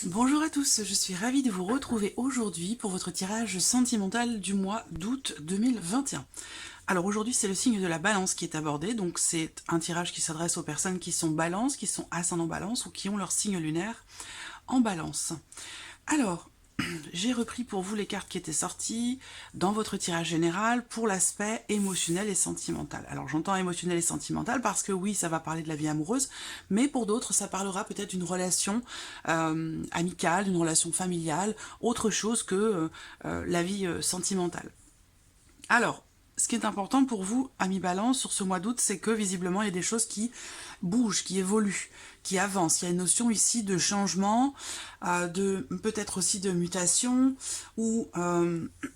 Bonjour à tous, je suis ravie de vous retrouver aujourd'hui pour votre tirage sentimental du mois d'août 2021. Alors aujourd'hui c'est le signe de la balance qui est abordé, donc c'est un tirage qui s'adresse aux personnes qui sont balance, qui sont ascendant balance ou qui ont leur signe lunaire en balance. Alors, j'ai repris pour vous les cartes qui étaient sorties dans votre tirage général pour l'aspect émotionnel et sentimental. Alors j'entends émotionnel et sentimental parce que oui, ça va parler de la vie amoureuse, mais pour d'autres, ça parlera peut-être d'une relation amicale, d'une relation familiale, autre chose que la vie sentimentale. Alors, ce qui est important pour vous, amis Balance, sur ce mois d'août, c'est que visiblement, il y a des choses qui bougent, qui évoluent, qui avancent. Il y a une notion ici de changement, de peut-être aussi de mutation, où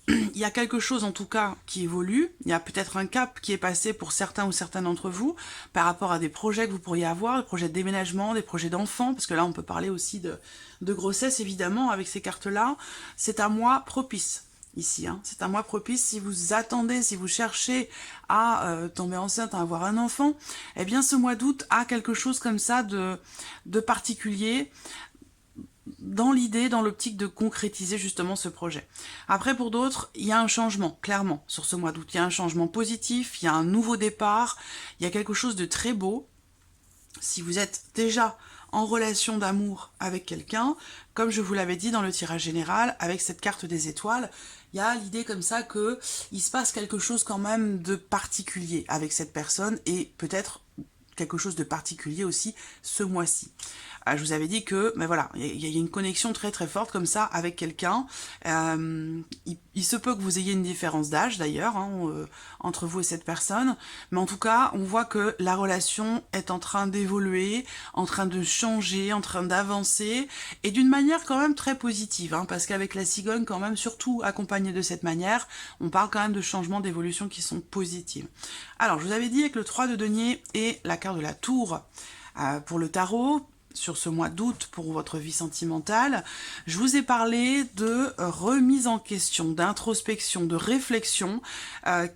il y a quelque chose en tout cas qui évolue. Il y a peut-être un cap qui est passé pour certains ou certaines d'entre vous par rapport à des projets que vous pourriez avoir, des projets de déménagement, des projets d'enfants, parce que là, on peut parler aussi de grossesse, évidemment, avec ces cartes-là. C'est un mois propice ici, hein. C'est un mois propice si vous attendez, si vous cherchez à tomber enceinte, à avoir un enfant, eh bien ce mois d'août a quelque chose comme ça de particulier dans l'idée, dans l'optique de concrétiser justement ce projet. Après pour d'autres, il y a un changement, clairement, sur ce mois d'août. Il y a un changement positif, il y a un nouveau départ, il y a quelque chose de très beau. Si vous êtes déjà en relation d'amour avec quelqu'un, comme je vous l'avais dit dans le tirage général, avec cette carte des étoiles, il y a l'idée comme ça que il se passe quelque chose quand même de particulier avec cette personne et peut-être quelque chose de particulier aussi ce mois-ci. Je vous avais dit que, mais voilà, il y a une connexion très très forte comme ça avec quelqu'un. Il se peut que vous ayez une différence d'âge d'ailleurs entre vous et cette personne, mais en tout cas, on voit que la relation est en train d'évoluer, en train de changer, en train d'avancer, et d'une manière quand même très positive, parce qu'avec la cigogne quand même, surtout accompagnée de cette manière, on parle quand même de changements, d'évolution qui sont positives. Alors, je vous avais dit avec le 3 de denier et la carte de la tour pour le tarot, sur ce mois d'août pour votre vie sentimentale, je vous ai parlé de remise en question, d'introspection, de réflexion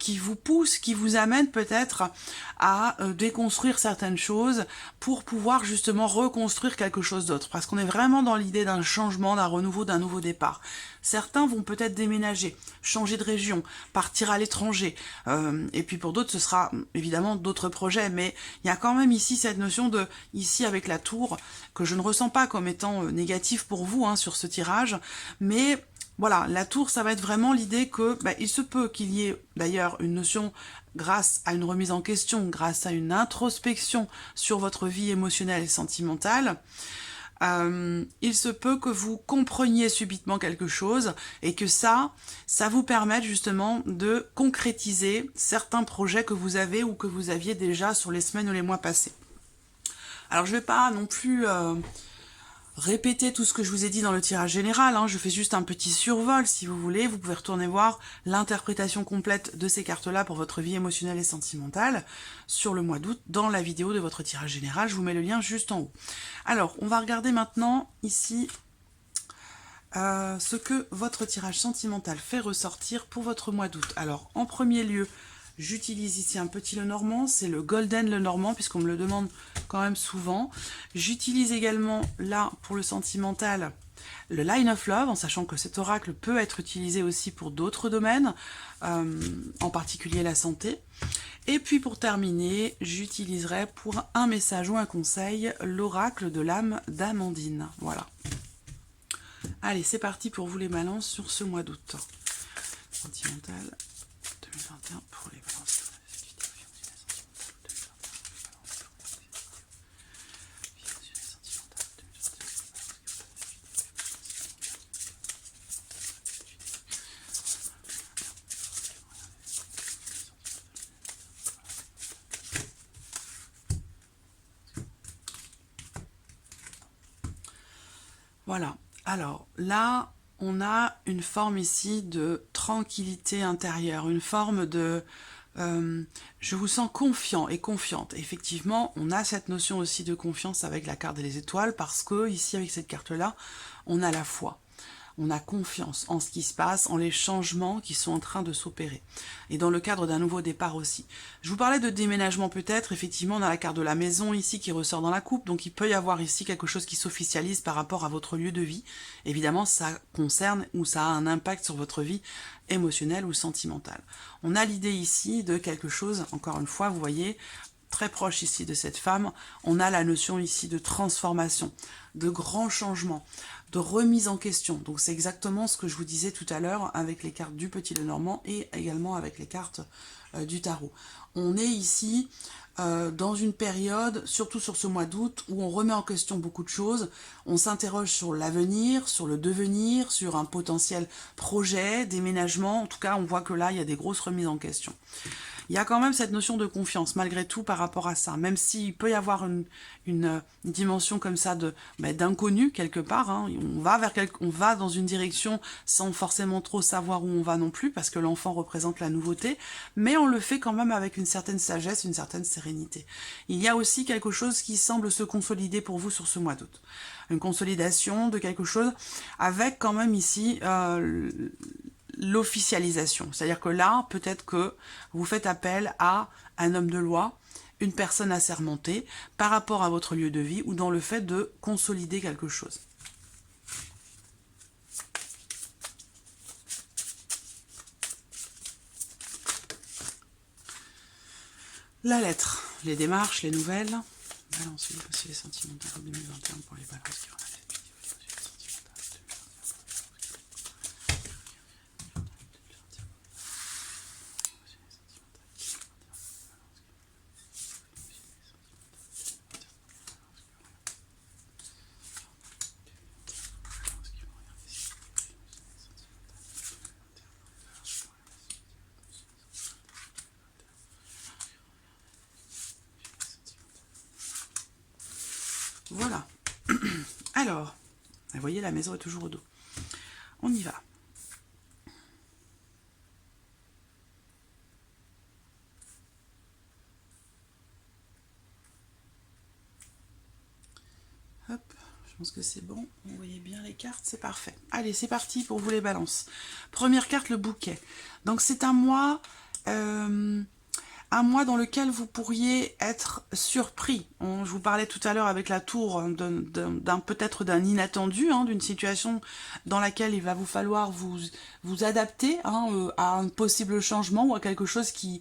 qui vous pousse, qui vous amène peut-être à déconstruire certaines choses pour pouvoir justement reconstruire quelque chose d'autre. Parce qu'on est vraiment dans l'idée d'un changement, d'un renouveau, d'un nouveau départ. Certains vont peut-être déménager, changer de région, partir à l'étranger. Et puis pour d'autres, ce sera évidemment d'autres projets. Mais il y a quand même ici cette notion de, ici avec la tour, que je ne ressens pas comme étant négatif pour vous sur ce tirage. Mais voilà, la tour, ça va être vraiment l'idée que il se peut qu'il y ait d'ailleurs une notion, grâce à une remise en question, grâce à une introspection sur votre vie émotionnelle et sentimentale, il se peut que vous compreniez subitement quelque chose et que ça vous permette justement de concrétiser certains projets que vous avez ou que vous aviez déjà sur les semaines ou les mois passés. Alors je ne vais pas non plus répéter tout ce que je vous ai dit dans le tirage général, je fais juste un petit survol si vous voulez, vous pouvez retourner voir l'interprétation complète de ces cartes-là pour votre vie émotionnelle et sentimentale sur le mois d'août dans la vidéo de votre tirage général, je vous mets le lien juste en haut. Alors, on va regarder maintenant ici ce que votre tirage sentimental fait ressortir pour votre mois d'août. Alors, en premier lieu, j'utilise ici un petit Lenormand, c'est le Golden Lenormand, puisqu'on me le demande quand même souvent. J'utilise également, là, pour le sentimental, le Line of Love, en sachant que cet oracle peut être utilisé aussi pour d'autres domaines, en particulier la santé. Et puis pour terminer, j'utiliserai pour un message ou un conseil, l'oracle de l'âme d'Amandine. Voilà. Allez, c'est parti pour vous les balances sur ce mois d'août. Sentimental 2021 pour les balances. Voilà, alors là, on a une forme ici de tranquillité intérieure, une forme de... je vous sens confiant et confiante. Effectivement, on a cette notion aussi de confiance avec la carte des étoiles parce que ici, avec cette carte-là, on a la foi. On a confiance en ce qui se passe, en les changements qui sont en train de s'opérer. Et dans le cadre d'un nouveau départ aussi. Je vous parlais de déménagement peut-être, effectivement on a la carte de la maison ici qui ressort dans la coupe, donc il peut y avoir ici quelque chose qui s'officialise par rapport à votre lieu de vie. Évidemment ça concerne ou ça a un impact sur votre vie émotionnelle ou sentimentale. On a l'idée ici de quelque chose, encore une fois vous voyez, très proche ici de cette femme, on a la notion ici de transformation, de grands changements, de remise en question. Donc c'est exactement ce que je vous disais tout à l'heure avec les cartes du Petit Lenormand et également avec les cartes du tarot. On est ici dans une période, surtout sur ce mois d'août, où on remet en question beaucoup de choses, on s'interroge sur l'avenir, sur le devenir, sur un potentiel projet, déménagement, en tout cas on voit que là il y a des grosses remises en question. Il y a quand même cette notion de confiance, malgré tout, par rapport à ça. Même s'il peut y avoir une dimension comme ça d'inconnu, quelque part. Hein. On va dans une direction sans forcément trop savoir où on va non plus, parce que l'enfant représente la nouveauté. Mais on le fait quand même avec une certaine sagesse, une certaine sérénité. Il y a aussi quelque chose qui semble se consolider pour vous sur ce mois d'août. Une consolidation de quelque chose avec quand même ici... l'officialisation. C'est-à-dire que là, peut-être que vous faites appel à un homme de loi, une personne assermentée, par rapport à votre lieu de vie ou dans le fait de consolider quelque chose. La lettre, les démarches, les nouvelles. Balance, les sentiments 2021 pour les balances qui ont Voilà. Alors, vous voyez, la maison est toujours au dos. On y va. Hop, je pense que c'est bon. Vous voyez bien les cartes, c'est parfait. Allez, c'est parti pour vous les balances. Première carte, le bouquet. Donc c'est un mois dans lequel vous pourriez être surpris. Je vous parlais tout à l'heure avec la tour peut-être d'un inattendu, d'une situation dans laquelle il va vous falloir vous adapter à un possible changement ou à quelque chose qui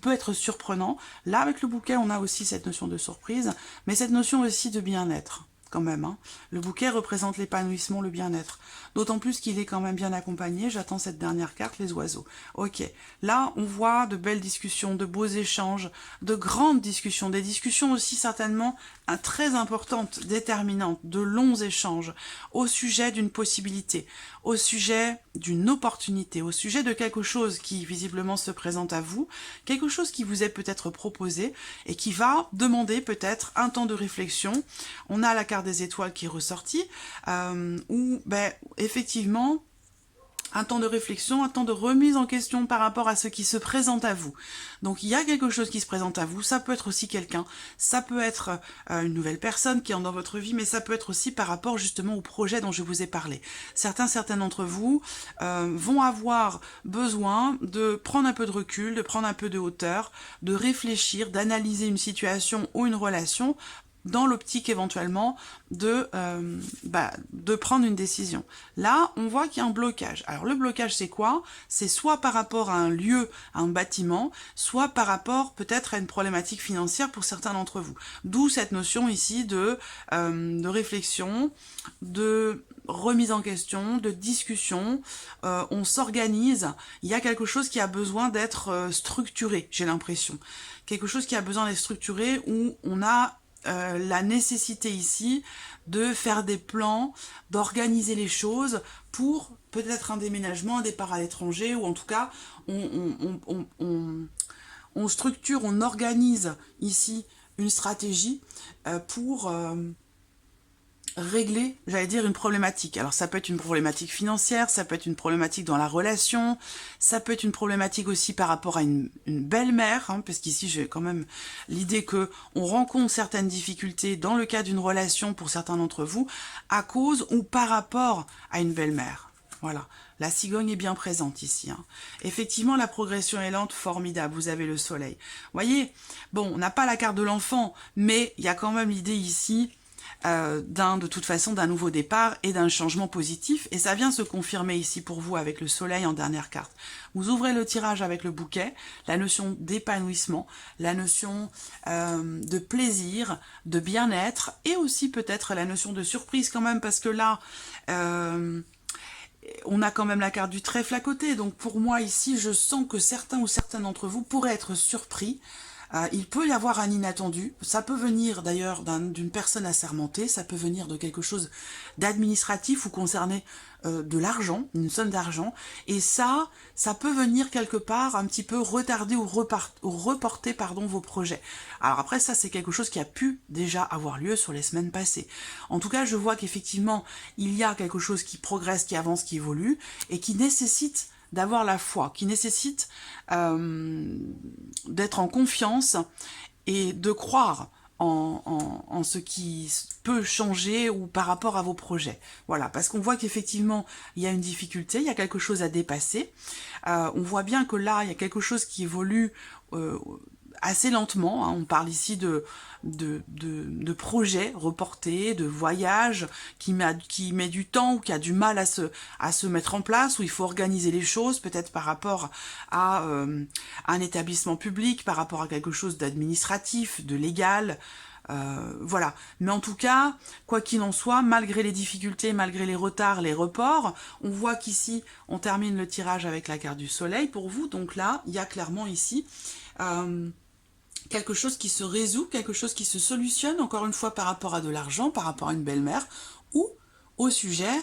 peut être surprenant. Là, avec le bouquet, on a aussi cette notion de surprise, mais cette notion aussi de bien-être. Quand même, Le bouquet représente l'épanouissement, le bien-être. D'autant plus qu'il est quand même bien accompagné. J'attends cette dernière carte, les oiseaux. Ok, là, on voit de belles discussions, de beaux échanges, de grandes discussions, des discussions aussi certainement très importantes, déterminantes, de longs échanges au sujet d'une possibilité, au sujet d'une opportunité, au sujet de quelque chose qui visiblement se présente à vous, quelque chose qui vous est peut-être proposé et qui va demander peut-être un temps de réflexion. On a la carte des étoiles qui est ressortie, où effectivement un temps de réflexion, un temps de remise en question par rapport à ce qui se présente à vous. Donc il y a quelque chose qui se présente à vous, ça peut être aussi quelqu'un, ça peut être une nouvelle personne qui est dans votre vie, mais ça peut être aussi par rapport justement au projet dont je vous ai parlé. Certains d'entre vous vont avoir besoin de prendre un peu de recul, de prendre un peu de hauteur, de réfléchir, d'analyser une situation ou une relation dans l'optique éventuellement de prendre une décision. Là, on voit qu'il y a un blocage. Alors le blocage, c'est quoi? C'est soit par rapport à un lieu, à un bâtiment, soit par rapport peut-être à une problématique financière pour certains d'entre vous. D'où cette notion ici de réflexion, de remise en question, de discussion, on s'organise, il y a quelque chose qui a besoin d'être structuré, j'ai l'impression. Quelque chose qui a besoin d'être structuré où on a la nécessité ici de faire des plans, d'organiser les choses pour peut-être un déménagement, un départ à l'étranger, ou en tout cas on structure, on organise ici une stratégie pour régler, j'allais dire, une problématique. Alors ça peut être une problématique financière, ça peut être une problématique dans la relation, ça peut être une problématique aussi par rapport à une belle-mère, parce qu'ici j'ai quand même l'idée que on rencontre certaines difficultés dans le cas d'une relation pour certains d'entre vous, à cause ou par rapport à une belle-mère. Voilà, la cigogne est bien présente ici. Hein. Effectivement, la progression est lente, formidable, vous avez le soleil. Vous voyez, bon, on n'a pas la carte de l'enfant, mais il y a quand même l'idée ici de toute façon d'un nouveau départ et d'un changement positif, et ça vient se confirmer ici pour vous avec le soleil en dernière carte. Vous ouvrez le tirage avec le bouquet, la notion d'épanouissement, la notion de plaisir, de bien-être, et aussi peut-être la notion de surprise quand même, parce que là, on a quand même la carte du trèfle à côté, donc pour moi ici, je sens que certains ou certaines d'entre vous pourraient être surpris. Il peut y avoir un inattendu, ça peut venir d'ailleurs d'une personne assermentée, ça peut venir de quelque chose d'administratif ou concerner de l'argent, une somme d'argent, et ça peut venir quelque part un petit peu retarder ou reporter vos projets. Alors après ça c'est quelque chose qui a pu déjà avoir lieu sur les semaines passées. En tout cas je vois qu'effectivement il y a quelque chose qui progresse, qui avance, qui évolue, et qui nécessite d'avoir la foi, qui nécessite d'être en confiance et de croire en ce qui peut changer ou par rapport à vos projets. Voilà, parce qu'on voit qu'effectivement, il y a une difficulté, il y a quelque chose à dépasser. On voit bien que là, il y a quelque chose qui évolue assez lentement. Hein. On parle ici de projets reportés, de voyages qui met du temps ou qui a du mal à se mettre en place, où il faut organiser les choses, peut-être par rapport à un établissement public, par rapport à quelque chose d'administratif, de légal. Voilà. Mais en tout cas, quoi qu'il en soit, malgré les difficultés, malgré les retards, les reports, on voit qu'ici, on termine le tirage avec la carte du soleil pour vous. Donc là, il y a clairement ici quelque chose qui se résout, quelque chose qui se solutionne, encore une fois par rapport à de l'argent, par rapport à une belle-mère, ou au sujet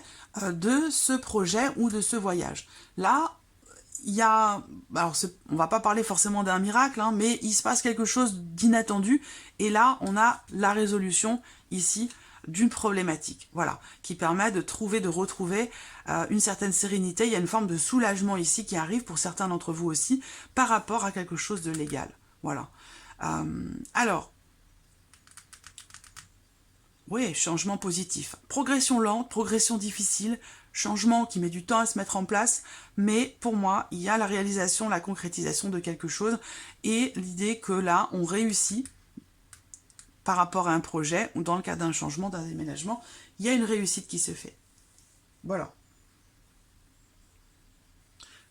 de ce projet ou de ce voyage. Là, il y a, alors on va pas parler forcément d'un miracle, hein, mais il se passe quelque chose d'inattendu, et là, on a la résolution ici d'une problématique, voilà, qui permet de retrouver une certaine sérénité. Il y a une forme de soulagement ici qui arrive pour certains d'entre vous aussi, par rapport à quelque chose de légal, voilà. Alors, oui, changement positif. Progression lente, progression difficile, changement qui met du temps à se mettre en place, mais pour moi, il y a la réalisation, la concrétisation de quelque chose, et l'idée que là, on réussit par rapport à un projet, ou dans le cas d'un changement, d'un déménagement, il y a une réussite qui se fait. Voilà.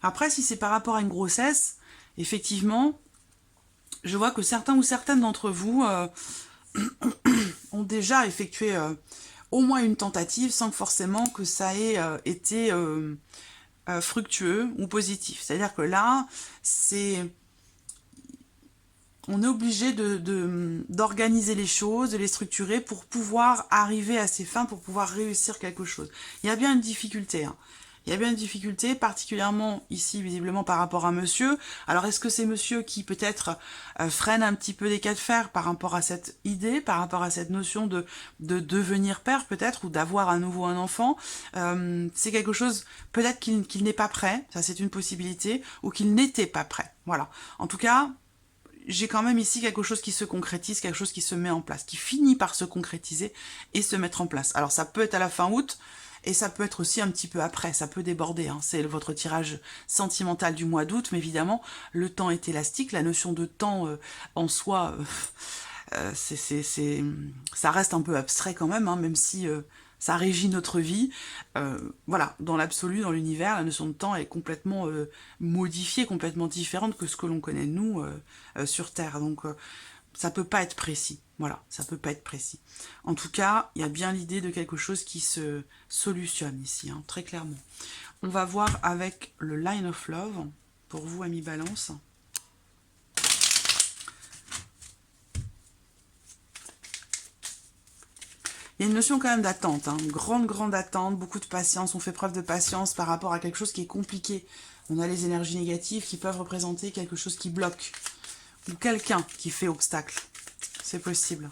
Après, si c'est par rapport à une grossesse, effectivement, je vois que certains ou certaines d'entre vous ont déjà effectué au moins une tentative sans forcément que ça ait été fructueux ou positif. C'est-à-dire que là, on est obligé d'organiser les choses, de les structurer pour pouvoir arriver à ses fins, pour pouvoir réussir quelque chose. Il y a bien une difficulté, hein. Il y a bien une difficulté, particulièrement ici, visiblement, par rapport à monsieur. Alors, est-ce que c'est monsieur qui, peut-être, freine un petit peu des cas de fer par rapport à cette idée, par rapport à cette notion de devenir père, peut-être, ou d'avoir à nouveau un enfant? C'est quelque chose, peut-être qu'il n'est pas prêt, ça c'est une possibilité, ou qu'il n'était pas prêt. Voilà. En tout cas, j'ai quand même ici quelque chose qui se concrétise, quelque chose qui se met en place, qui finit par se concrétiser et se mettre en place. Alors, ça peut être à la fin août, et ça peut être aussi un petit peu après, ça peut déborder, hein. C'est votre tirage sentimental du mois d'août, mais évidemment, le temps est élastique, la notion de temps en soi, ça reste un peu abstrait quand même, hein, même si ça régit notre vie. Voilà, dans l'absolu, dans l'univers, la notion de temps est complètement modifiée, complètement différente que ce que l'on connaît, nous, sur Terre. Donc, ça peut pas être précis. Voilà, ça peut pas être précis. En tout cas, il y a bien l'idée de quelque chose qui se solutionne ici, hein, très clairement. On va voir avec le Line of Love, pour vous, amis Balance. Il y a une notion quand même d'attente, hein, une grande attente, beaucoup de patience. On fait preuve de patience par rapport à quelque chose qui est compliqué. On a les énergies négatives qui peuvent représenter quelque chose qui bloque, ou quelqu'un qui fait obstacle. C'est possible.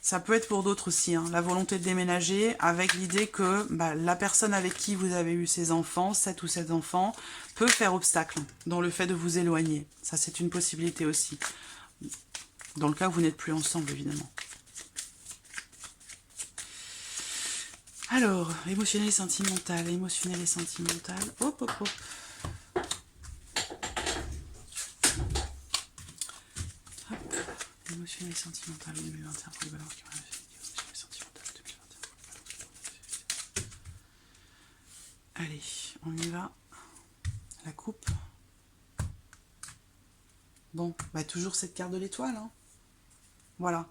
Ça peut être pour d'autres aussi, hein, la volonté de déménager avec l'idée que la personne avec qui vous avez eu ces enfants, 7 ou 7 enfants, peut faire obstacle dans le fait de vous éloigner. Ça, c'est une possibilité aussi. Dans le cas où vous n'êtes plus ensemble, évidemment. Alors, émotionnel et sentimental, émotionnel et sentimental. Hop, hop, hop. Hop. Émotionnel et sentimental 2021 pour les balances qui ont émotionnel et sentimental 2021. Allez, on y va. La coupe. Bon, bah toujours cette carte de l'étoile. Hein. Voilà.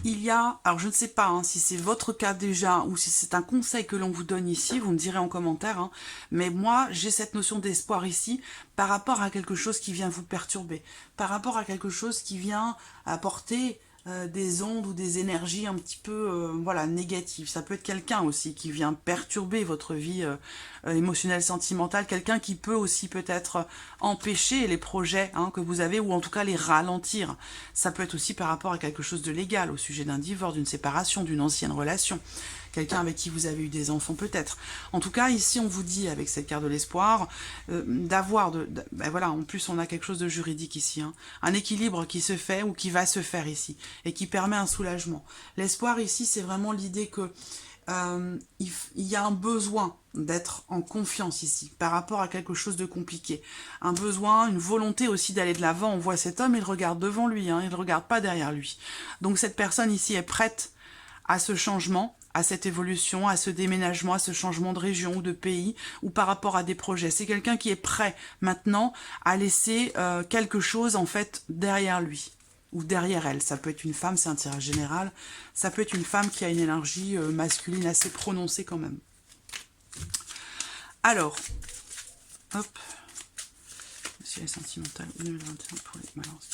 Il y a, alors je ne sais pas hein, si c'est votre cas déjà ou si c'est un conseil que l'on vous donne ici, vous me direz en commentaire, hein, mais moi j'ai cette notion d'espoir ici par rapport à quelque chose qui vient vous perturber, par rapport à quelque chose qui vient apporter des ondes ou des énergies un petit peu voilà, négatives. Ça peut être quelqu'un aussi qui vient perturber votre vie émotionnelle, sentimentale, quelqu'un qui peut aussi peut-être empêcher les projets hein, que vous avez ou en tout cas les ralentir. Ça peut être aussi par rapport à quelque chose de légal, au sujet d'un divorce, d'une séparation, d'une ancienne relation. Quelqu'un avec qui vous avez eu des enfants peut-être. En tout cas, ici, on vous dit, avec cette carte de l'espoir, d'avoir... Ben voilà, en plus, on a quelque chose de juridique ici. Hein, un équilibre qui se fait ou qui va se faire ici et qui permet un soulagement. L'espoir ici, c'est vraiment l'idée que il y a un besoin d'être en confiance ici, par rapport à quelque chose de compliqué. Un besoin, une volonté aussi d'aller de l'avant. On voit cet homme, il regarde devant lui, hein, il ne regarde pas derrière lui. Donc cette personne ici est prête à ce changement, à cette évolution, à ce déménagement, à ce changement de région ou de pays, ou par rapport à des projets. C'est quelqu'un qui est prêt maintenant à laisser quelque chose en fait derrière lui ou derrière elle. Ça peut être une femme, c'est un tirage général. Ça peut être une femme qui a une énergie masculine assez prononcée quand même. Alors, hop, monsieur sentimental 2021 pour les balances.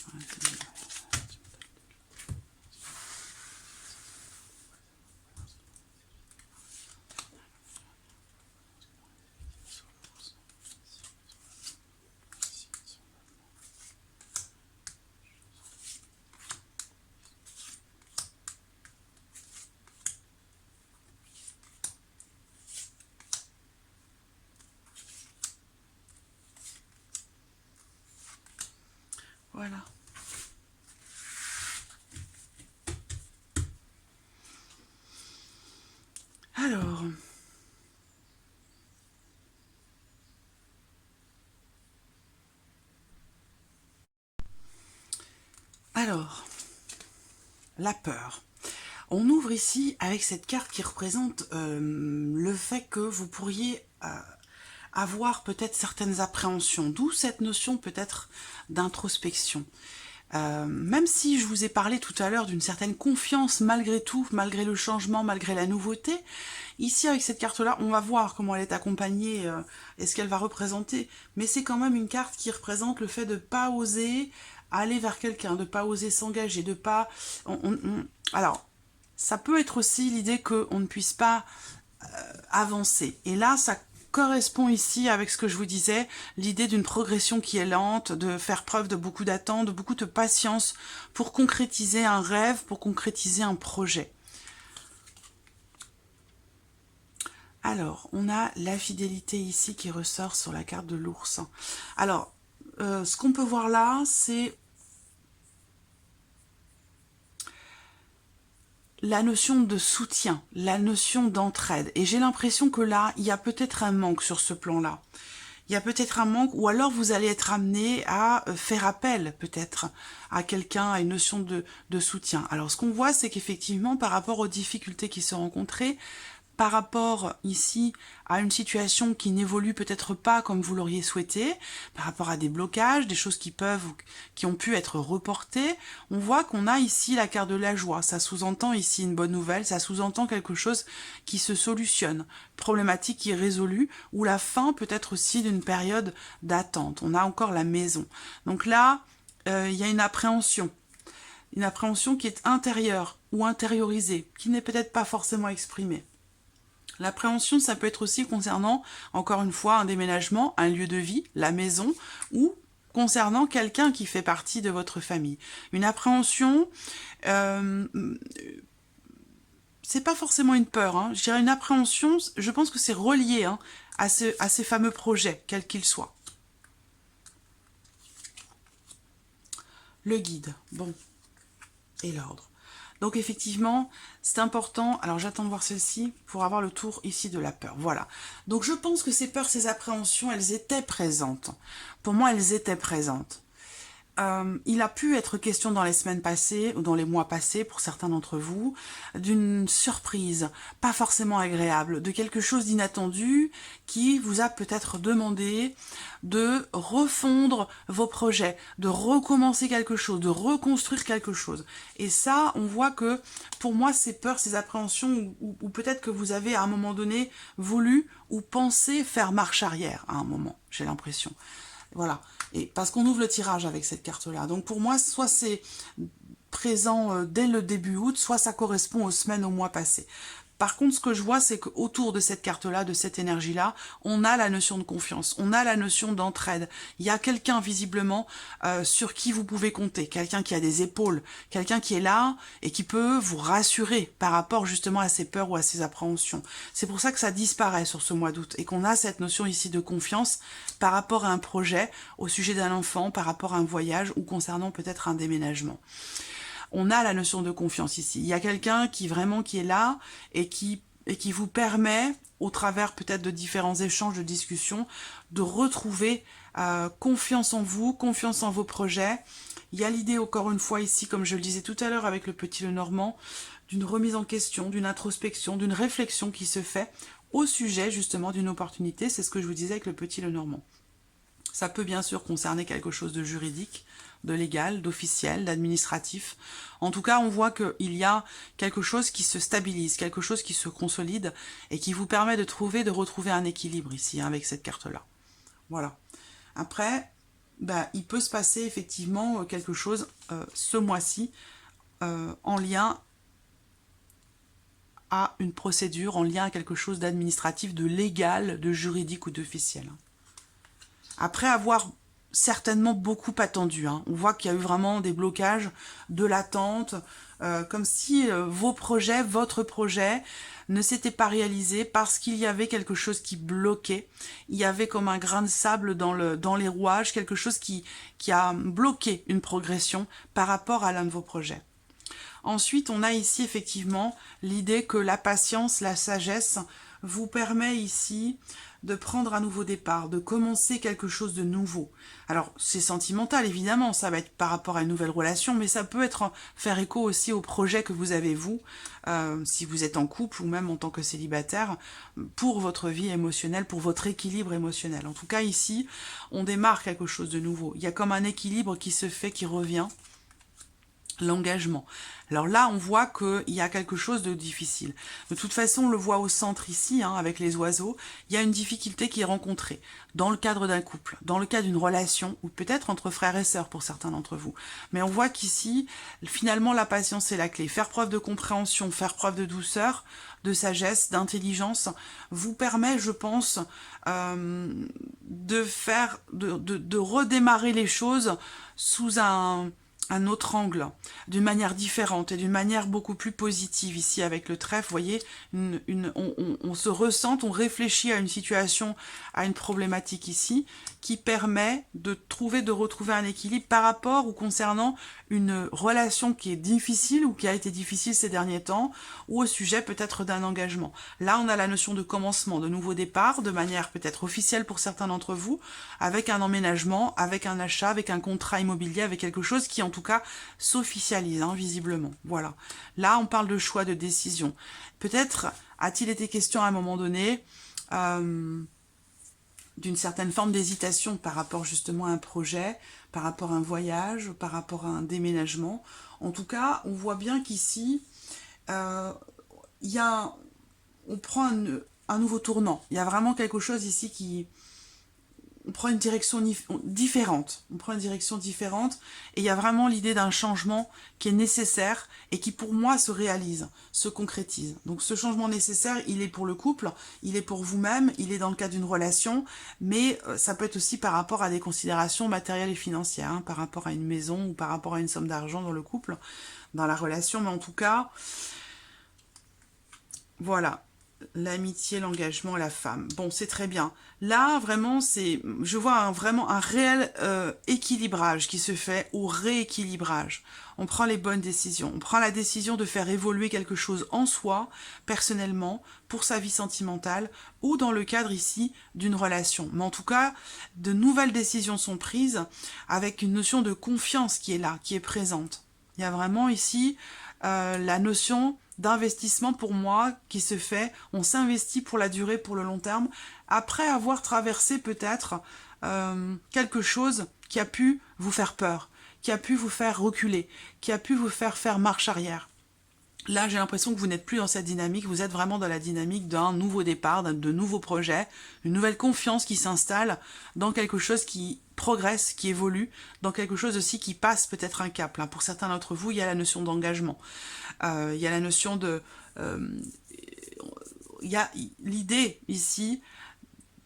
Voilà. Alors, la peur. On ouvre ici avec cette carte qui représente le fait que vous pourriez avoir peut-être certaines appréhensions, d'où cette notion peut-être d'introspection. Même si je vous ai parlé tout à l'heure d'une certaine confiance malgré tout, malgré le changement, malgré la nouveauté, ici avec cette carte-là, on va voir comment elle est accompagnée et ce qu'elle va représenter, mais c'est quand même une carte qui représente le fait de ne pas oser aller vers quelqu'un, de ne pas oser s'engager, de pas... Alors, ça peut être aussi l'idée qu'on ne puisse pas avancer. Et là, ça correspond ici avec ce que je vous disais, l'idée d'une progression qui est lente, de faire preuve de beaucoup d'attente, de beaucoup de patience pour concrétiser un rêve, pour concrétiser un projet. Alors, on a la fidélité ici qui ressort sur la carte de l'ours. Alors, ce qu'on peut voir là, c'est la notion de soutien, la notion d'entraide. Et j'ai l'impression que là, il y a peut-être un manque sur ce plan-là. Il y a peut-être un manque, ou alors vous allez être amené à faire appel, peut-être, à quelqu'un, à une notion de soutien. Alors, ce qu'on voit, c'est qu'effectivement, par rapport aux difficultés qui sont rencontrées, par rapport ici à une situation qui n'évolue peut-être pas comme vous l'auriez souhaité, par rapport à des blocages, des choses qui ont pu être reportées, on voit qu'on a ici la carte de la joie. Ça sous-entend ici une bonne nouvelle, ça sous-entend quelque chose qui se solutionne, problématique qui est résolue, ou la fin peut être aussi d'une période d'attente. On a encore la maison. Donc là, il y a une appréhension qui est intérieure ou intériorisée, qui n'est peut-être pas forcément exprimée. L'appréhension, ça peut être aussi concernant, encore une fois, un déménagement, un lieu de vie, la maison, ou concernant quelqu'un qui fait partie de votre famille. Une appréhension, c'est pas forcément une peur, hein. Je dirais une appréhension, je pense que c'est relié hein, à ces fameux projets, quels qu'ils soient. Le guide, bon, et l'ordre. Donc effectivement, c'est important. Alors j'attends de voir celle-ci pour avoir le tour ici de la peur. Voilà. Donc je pense que ces peurs, ces appréhensions, elles étaient présentes. Pour moi, elles étaient présentes. Il a pu être question dans les semaines passées ou dans les mois passés, pour certains d'entre vous, d'une surprise, pas forcément agréable, de quelque chose d'inattendu qui vous a peut-être demandé de refondre vos projets, de recommencer quelque chose, de reconstruire quelque chose. Et ça, on voit que, pour moi, ces peurs, ces appréhensions, ou peut-être que vous avez à un moment donné voulu ou pensé faire marche arrière à un moment, j'ai l'impression. Voilà, et parce qu'on ouvre le tirage avec cette carte-là. Donc pour moi, soit c'est présent dès le début août, soit ça correspond aux semaines, aux mois passés. Par contre, ce que je vois, c'est qu'autour de cette carte-là, de cette énergie-là, on a la notion de confiance, on a la notion d'entraide. Il y a quelqu'un, visiblement, sur qui vous pouvez compter, quelqu'un qui a des épaules, quelqu'un qui est là et qui peut vous rassurer par rapport justement à ses peurs ou à ses appréhensions. C'est pour ça que ça disparaît sur ce mois d'août et qu'on a cette notion ici de confiance par rapport à un projet, au sujet d'un enfant, par rapport à un voyage ou concernant peut-être un déménagement. On a la notion de confiance ici. Il y a quelqu'un qui vraiment qui est là et qui vous permet, au travers peut-être de différents échanges, de discussions, de retrouver confiance en vous, confiance en vos projets. Il y a l'idée, encore une fois ici, comme je le disais tout à l'heure avec le petit Lenormand, d'une remise en question, d'une introspection, d'une réflexion qui se fait au sujet justement d'une opportunité. C'est ce que je vous disais avec le petit Lenormand. Ça peut bien sûr concerner quelque chose de juridique, de légal, d'officiel, d'administratif. En tout cas, on voit qu'il y a quelque chose qui se stabilise, quelque chose qui se consolide et qui vous permet de retrouver un équilibre ici, avec cette carte-là. Voilà. Après, il peut se passer effectivement quelque chose ce mois-ci en lien à une procédure, en lien à quelque chose d'administratif, de légal, de juridique ou d'officiel. Après avoir certainement beaucoup attendu, on voit qu'il y a eu vraiment des blocages, de l'attente, comme si vos projets, votre projet ne s'était pas réalisé parce qu'il y avait quelque chose qui bloquait. Il y avait comme un grain de sable dans les rouages, quelque chose qui a bloqué une progression par rapport à l'un de vos projets. Ensuite, on a ici effectivement l'idée que la patience, la sagesse vous permet ici de prendre un nouveau départ, de commencer quelque chose de nouveau. Alors, c'est sentimental, évidemment, ça va être par rapport à une nouvelle relation, mais ça peut être faire écho aussi au projet que vous avez, vous, si vous êtes en couple ou même en tant que célibataire, pour votre vie émotionnelle, pour votre équilibre émotionnel. En tout cas, ici, on démarre quelque chose de nouveau. Il y a comme un équilibre qui se fait, qui revient. L'engagement. Alors là, on voit qu'il y a quelque chose de difficile. De toute façon, on le voit au centre ici, avec les oiseaux, il y a une difficulté qui est rencontrée dans le cadre d'un couple, dans le cadre d'une relation, ou peut-être entre frères et sœurs pour certains d'entre vous. Mais on voit qu'ici, finalement, la patience est la clé. Faire preuve de compréhension, faire preuve de douceur, de sagesse, d'intelligence, vous permet, je pense, de redémarrer les choses sous un autre angle, d'une manière différente et d'une manière beaucoup plus positive ici avec le trèfle. Vous voyez, on se ressent, on réfléchit à une situation, à une problématique ici, qui permet de retrouver un équilibre par rapport ou concernant une relation qui est difficile ou qui a été difficile ces derniers temps, ou au sujet peut-être d'un engagement. Là, on a la notion de commencement, de nouveau départ, de manière peut-être officielle pour certains d'entre vous, avec un emménagement, avec un achat, avec un contrat immobilier, avec quelque chose qui en tout cas s'officialise, visiblement. Voilà. Là, on parle de choix, de décision. Peut-être a-t-il été question à un moment donné d'une certaine forme d'hésitation par rapport justement à un projet, par rapport à un voyage, par rapport à un déménagement. En tout cas, on voit bien qu'ici, on prend un nouveau tournant. Il y a vraiment quelque chose ici qui... On prend une direction différente. On prend une direction différente et il y a vraiment l'idée d'un changement qui est nécessaire et qui pour moi se réalise, se concrétise. Donc ce changement nécessaire, il est pour le couple, il est pour vous-même, il est dans le cadre d'une relation, mais ça peut être aussi par rapport à des considérations matérielles et financières, par rapport à une maison ou par rapport à une somme d'argent dans le couple, dans la relation, mais en tout cas, voilà. l'amitié, l'engagement, la femme. Bon, c'est très bien. Là, vraiment, je vois vraiment un réel équilibrage qui se fait, ou rééquilibrage. On prend les bonnes décisions. On prend la décision de faire évoluer quelque chose en soi, personnellement, pour sa vie sentimentale, ou dans le cadre ici d'une relation. Mais en tout cas, de nouvelles décisions sont prises avec une notion de confiance qui est là, qui est présente. Il y a vraiment ici la notion d'investissement pour moi qui se fait. On s'investit pour la durée, pour le long terme, après avoir traversé peut-être quelque chose qui a pu vous faire peur, qui a pu vous faire reculer, qui a pu vous faire marche arrière. Là, j'ai l'impression que vous n'êtes plus dans cette dynamique, vous êtes vraiment dans la dynamique d'un nouveau départ, de nouveaux projets, une nouvelle confiance qui s'installe dans quelque chose qui progresse, qui évolue, dans quelque chose aussi qui passe peut-être un cap. Là, pour certains d'entre vous, il y a la notion d'engagement, il y a la notion de... il y a l'idée ici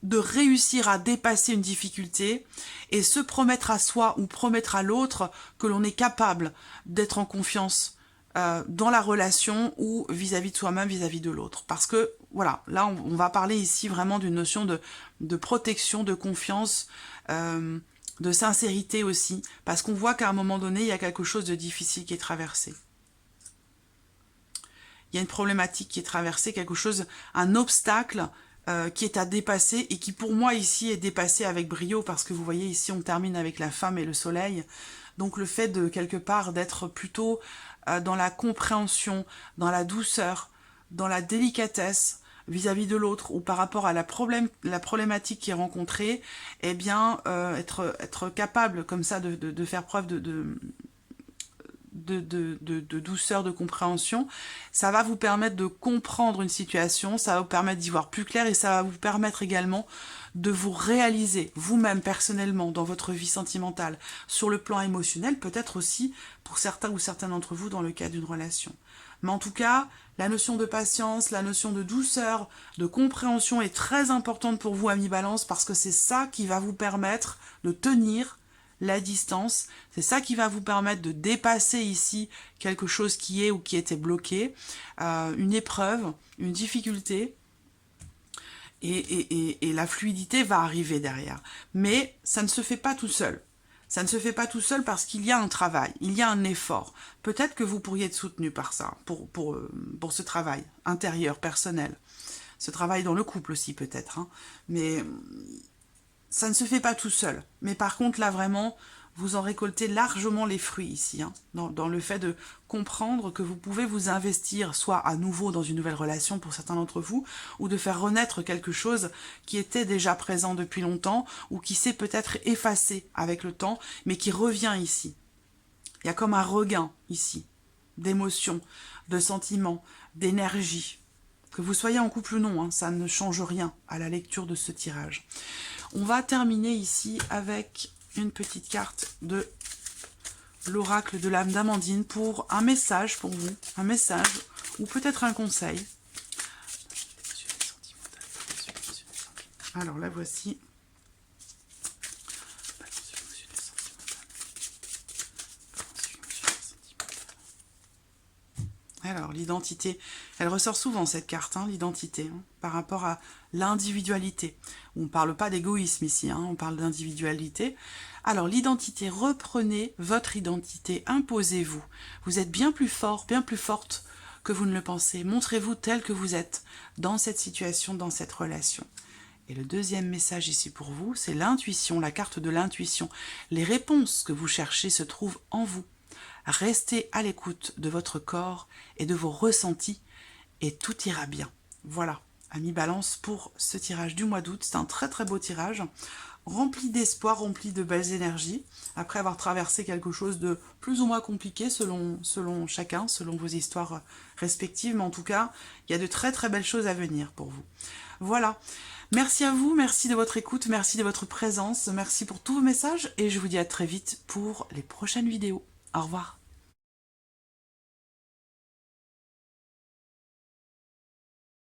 de réussir à dépasser une difficulté et se promettre à soi ou promettre à l'autre que l'on est capable d'être en confiance dans la relation ou vis-à-vis de soi-même, vis-à-vis de l'autre. Parce que, voilà, là, on va parler ici vraiment d'une notion de protection, de confiance, de sincérité aussi, parce qu'on voit qu'à un moment donné, il y a quelque chose de difficile qui est traversé. Il y a une problématique qui est traversée, quelque chose, un obstacle qui est à dépasser et qui pour moi ici est dépassé avec brio, parce que vous voyez ici on termine avec la femme et le soleil. Donc le fait de quelque part d'être plutôt dans la compréhension, dans la douceur, dans la délicatesse vis-à-vis de l'autre ou par rapport à la problématique qui est rencontrée, eh bien être capable comme ça de faire preuve de douceur, de compréhension, ça va vous permettre de comprendre une situation, ça va vous permettre d'y voir plus clair et ça va vous permettre également de vous réaliser vous-même personnellement dans votre vie sentimentale, sur le plan émotionnel, peut-être aussi pour certains ou certaines d'entre vous dans le cadre d'une relation. Mais en tout cas, la notion de patience, la notion de douceur, de compréhension est très importante pour vous, amis Balance, parce que c'est ça qui va vous permettre de tenir la distance, c'est ça qui va vous permettre de dépasser ici quelque chose qui est ou qui était bloqué, une épreuve, une difficulté, et la fluidité va arriver derrière. Mais ça ne se fait pas tout seul. Ça ne se fait pas tout seul parce qu'il y a un travail, il y a un effort. Peut-être que vous pourriez être soutenu par ça, pour ce travail intérieur, personnel. Ce travail dans le couple aussi peut-être, hein. Mais ça ne se fait pas tout seul. Mais par contre, là, vraiment, vous en récoltez largement les fruits ici, hein, dans le fait de comprendre que vous pouvez vous investir, soit à nouveau dans une nouvelle relation pour certains d'entre vous, ou de faire renaître quelque chose qui était déjà présent depuis longtemps, ou qui s'est peut-être effacé avec le temps, mais qui revient ici. Il y a comme un regain ici, d'émotions, de sentiments, d'énergie. Que vous soyez en couple ou non, hein, ça ne change rien à la lecture de ce tirage. On va terminer ici avec une petite carte de l'oracle de l'âme d'Amandine pour un message pour vous, un message ou peut-être un conseil. Alors la voici. Alors, l'identité, elle ressort souvent cette carte, hein, l'identité, hein, par rapport à l'individualité. On ne parle pas d'égoïsme ici, hein, on parle d'individualité. Alors, l'identité, reprenez votre identité, imposez-vous. Vous êtes bien plus fort, bien plus forte que vous ne le pensez. Montrez-vous tel que vous êtes dans cette situation, dans cette relation. Et le deuxième message ici pour vous, c'est l'intuition, la carte de l'intuition. Les réponses que vous cherchez se trouvent en vous. Restez à l'écoute de votre corps et de vos ressentis et tout ira bien. Voilà, amis Balance, pour ce tirage du mois d'août. C'est un très très beau tirage, rempli d'espoir, rempli de belles énergies, après avoir traversé quelque chose de plus ou moins compliqué selon chacun, selon vos histoires respectives. Mais en tout cas, il y a de très très belles choses à venir pour vous. Voilà, merci à vous, merci de votre écoute, merci de votre présence, merci pour tous vos messages et je vous dis à très vite pour les prochaines vidéos. Au revoir.